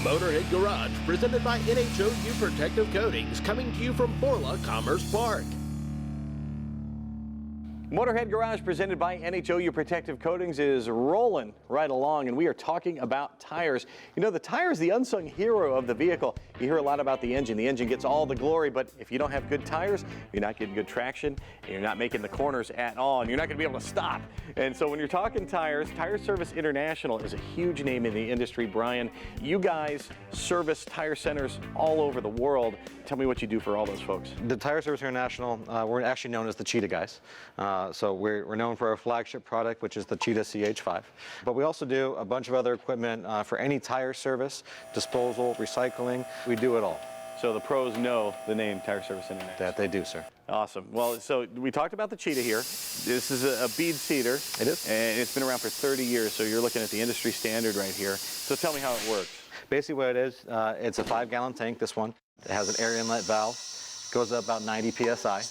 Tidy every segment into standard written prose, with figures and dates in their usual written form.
Motorhead Garage, presented by NHOU Protective Coatings, coming to you from Borla Commerce Park. Motorhead Garage, presented by NHOU Protective Coatings, is rolling right along, and we are talking about tires. You know, the tire is the unsung hero of the vehicle. You hear a lot about the engine. The engine gets all the glory, but if you don't have good tires, you're not getting good traction, and you're not making the corners at all, and you're not going to be able to stop. And so when you're talking tires, Tire Service International is a huge name in the industry. Brian, you guys service tire centers all over the world. Tell me what you do for all those folks. The Tire Service International, we're actually known as the Cheetah guys. So we're known for our flagship product, which is the Cheetah CH5. But we also do a bunch of other equipment for any tire service, disposal, recycling. We do it all. So the pros know the name Tire Service International. That they do, sir. Awesome. Well, so we talked about the Cheetah here. This is a bead seeder. It is. And it's been around for 30 years, so you're looking at the industry standard right here. So tell me how it works. Basically what it is, it's a 5-gallon tank, this one. It has an air inlet valve. Goes up about 90 PSI.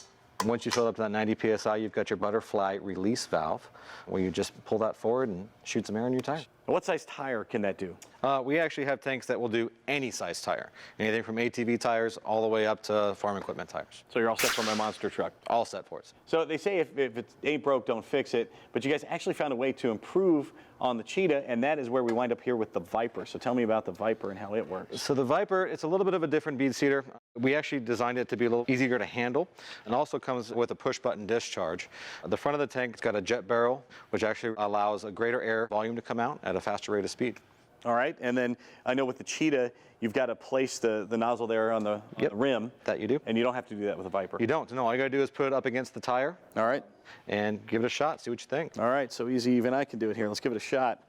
Once you fill it up to that 90 PSI, you've got your butterfly release valve, where you just pull that forward and shoot some air in your tire. What size tire can that do? We actually have tanks that will do any size tire. Anything from ATV tires all the way up to farm equipment tires. So you're all set for my monster truck? All set for it. So they say if it ain't broke, don't fix it. But you guys actually found a way to improve on the Cheetah, and that is where we wind up here with the Viper. So tell me about the Viper and how it works. So the Viper, it's a little bit of a different bead seeder. We actually designed it to be a little easier to handle, and also comes with a push-button discharge. The front of the tank's got a jet barrel, which actually allows a greater air volume to come out at a faster rate of speed. All right, and then I know with the Cheetah, you've got to place the nozzle there on the rim. That you do. And you don't have to do that with a Viper. You don't. No, all you got to do is put it up against the tire. All right. And give it a shot, see what you think. All right, so easy, even I can do it here. Let's give it a shot.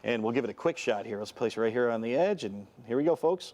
And we'll give it a quick shot here. Let's place it right here on the edge, and here we go, folks.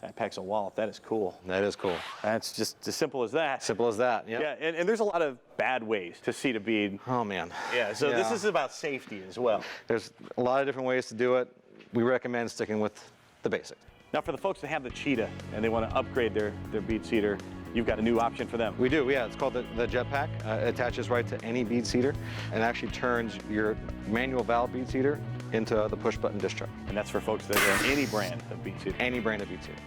That packs a wallop. That is cool. That is cool. That's just as simple as that. Simple as that, yeah. Yeah, and there's a lot of bad ways to seat a bead. Oh, man. Yeah, so this is about safety as well. There's a lot of different ways to do it. We recommend sticking with the basics. Now, for the folks that have the Cheetah and they want to upgrade their bead seeder, you've got a new option for them. We do, yeah. It's called the Jetpack. It attaches right to any bead seeder and actually turns your manual valve bead seeder into the push-button discharge. And that's for folks that are any brand of bead seeder. Any brand of bead seeder.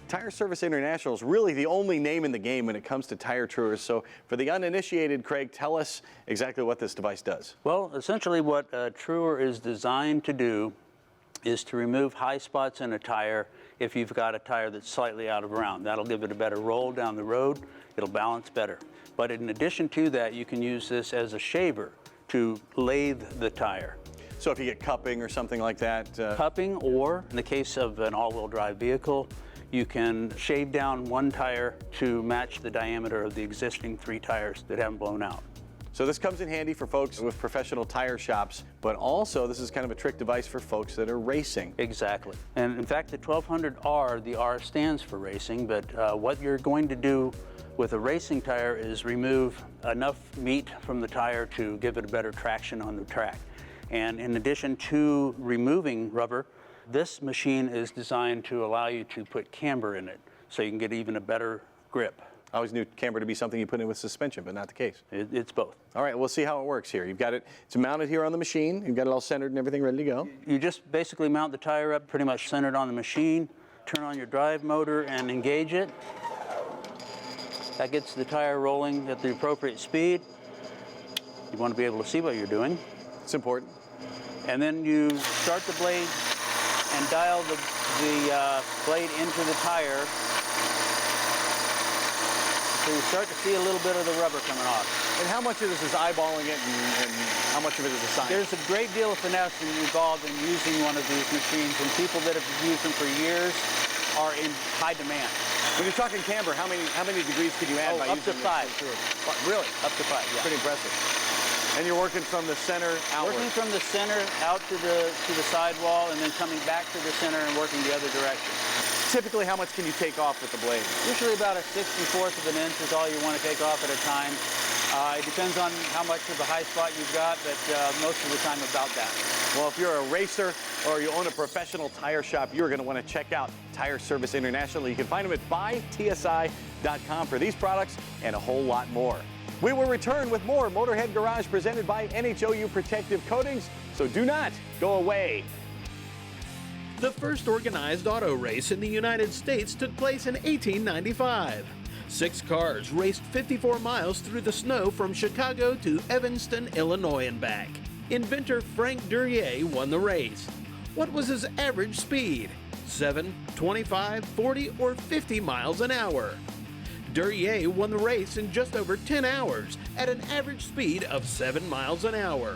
Tire Service International is really the only name in the game when it comes to tire truers. So for the uninitiated, Craig, tell us exactly what this device does. Well, essentially what a truer is designed to do is to remove high spots in a tire if you've got a tire that's slightly out of round. That'll give it a better roll down the road. It'll balance better. But in addition to that, you can use this as a shaver to lathe the tire. So if you get cupping or something like that? Cupping, or in the case of an all-wheel drive vehicle, you can shave down one tire to match the diameter of the existing 3 tires that haven't blown out. So this comes in handy for folks with professional tire shops, but also this is kind of a trick device for folks that are racing. Exactly. And in fact, the 1200R, the R stands for racing, but what you're going to do with a racing tire is remove enough meat from the tire to give it a better traction on the track. And in addition to removing rubber, this machine is designed to allow you to put camber in it, so you can get even a better grip. I always knew camber to be something you put in with suspension, but not the case. It's both. All right, we'll see how it works here. You've got it, it's mounted here on the machine. You've got it all centered and everything ready to go. You just basically mount the tire up pretty much centered on the machine, turn on your drive motor and engage it. That gets the tire rolling at the appropriate speed. You want to be able to see what you're doing. It's important. And then you start the blade and dial the blade into the tire. So you start to see a little bit of the rubber coming off. And how much of this is eyeballing it and how much of it is a science? There's a great deal of finesse involved in using one of these machines, and people that have used them for years are in high demand. When you're talking camber, how many degrees can you add by up using to 5. Really? Up to 5, yeah. Pretty impressive. And you're working from the center outward? Working from the center out to the sidewall, and then coming back to the center and working the other direction. Typically, how much can you take off with the blade? Usually about a 64th of an inch is all you want to take off at a time. It depends on how much of a high spot you've got, but most of the time about that. Well, if you're a racer or you own a professional tire shop, you're going to want to check out Tire Service International. You can find them at buytsi.com for these products and a whole lot more. We will return with more Motorhead Garage presented by NHOU Protective Coatings, so do not go away. The first organized auto race in the United States took place in 1895. 6 cars raced 54 miles through the snow from Chicago to Evanston, Illinois and back. Inventor Frank Duryea won the race. What was his average speed? 7, 25, 40, or 50 miles an hour? Duryea won the race in just over 10 hours at an average speed of 7 miles an hour.